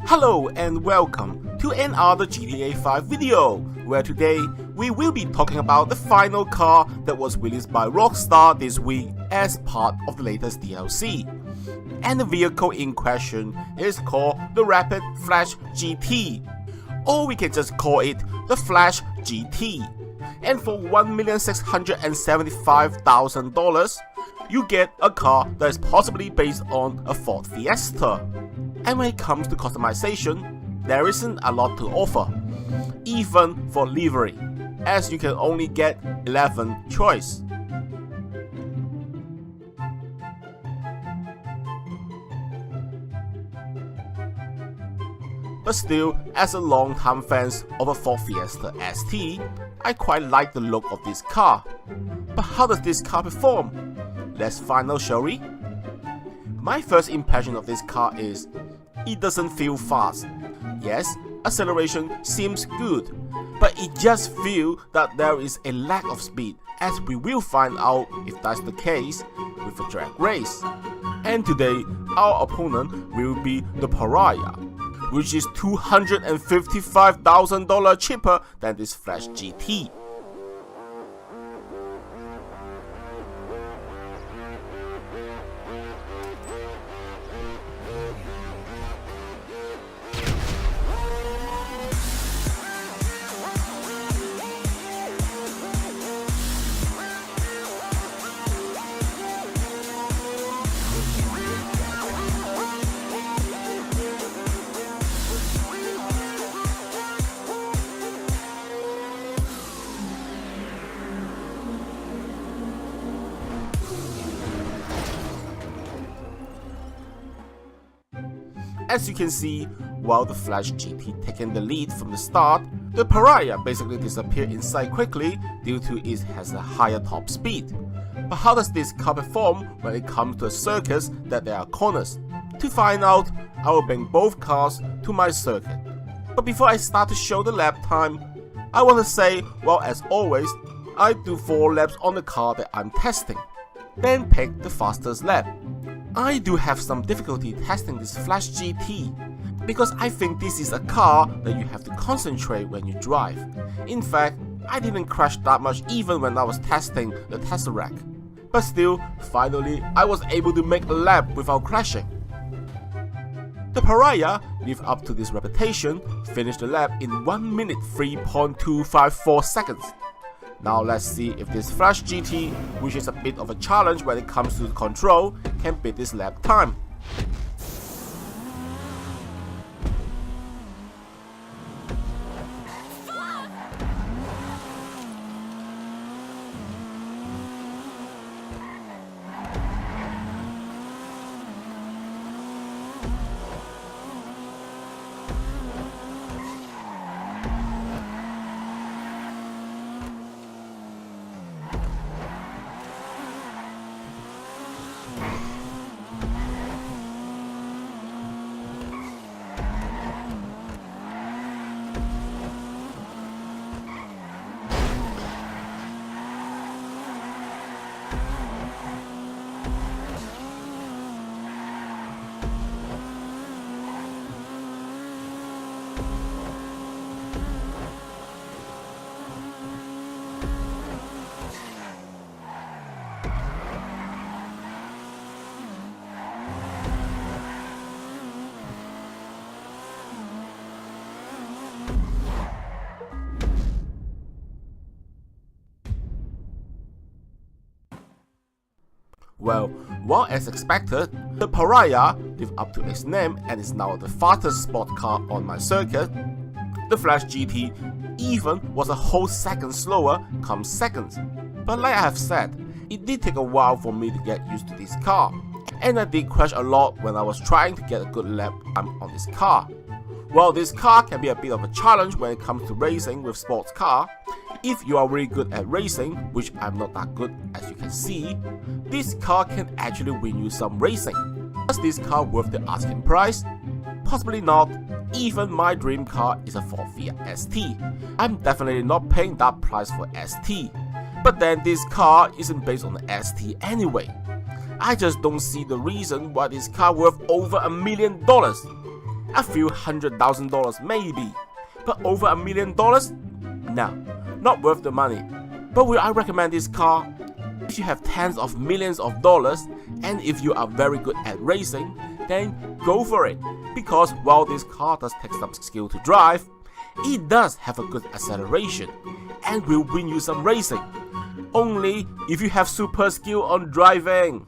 Hello and welcome to another GTA 5 video, where today we will be talking about the final car that was released by Rockstar this week as part of the latest DLC. And the vehicle in question is called the Rapid Flash GT, or we can just call it the Flash GT. And for $1,675,000, you get a car that is possibly based on a Ford Fiesta. And when it comes to customization, there isn't a lot to offer, even for livery, as you can only get 11 choice. But still, as a long-time fan of a Ford Fiesta ST, I quite like the look of this car. But how does this car perform? Let's find out, shall we? My first impression of this car is, it doesn't feel fast. Yes, acceleration seems good, but it just feels that there is a lack of speed, as we will find out if that's the case with a drag race. And today, our opponent will be the Pariah, which is $255,000 cheaper than this Flash GT. As you can see, while the Flash GT taking the lead from the start, the Pariah basically disappeared inside quickly due to it has a higher top speed. But how does this car perform when it comes to a circuit that there are corners? To find out, I will bring both cars to my circuit. But before I start to show the lap time, I want to say, well, as always, I do 4 laps on the car that I'm testing, then pick the fastest lap. I do have some difficulty testing this Flash GT, because I think this is a car that you have to concentrate when you drive. In fact, I didn't crash that much even when I was testing the Tesseract. But still, finally, I was able to make a lap without crashing. The Pariah lived up to this reputation, finished the lap in 1 minute 3.254 seconds. Now let's see if this Flash GT, which is a bit of a challenge when it comes to the control, can beat this lap time. Well, as expected, the Pariah lived up to its name and is now the fastest sport car on my circuit. The Flash GT even was a whole second slower come second. But like I have said, it did take a while for me to get used to this car, and I did crash a lot when I was trying to get a good lap time on this car. While this car can be a bit of a challenge when it comes to racing with sports car, if you are really good at racing, which I'm not that good as you can see, this car can actually win you some racing. Is this car worth the asking price? Possibly not. Even my dream car is a Ford Fiesta ST. I'm definitely not paying that price for ST. But then this car isn't based on the ST anyway. I just don't see the reason why this car worth over $1 million. A few $100,000 maybe, but over $1 million? No, not worth the money. But will I recommend this car? If you have tens of millions of dollars, and if you are very good at racing, then go for it. Because while this car does take some skill to drive, it does have a good acceleration, and will win you some racing. Only if you have super skill on driving.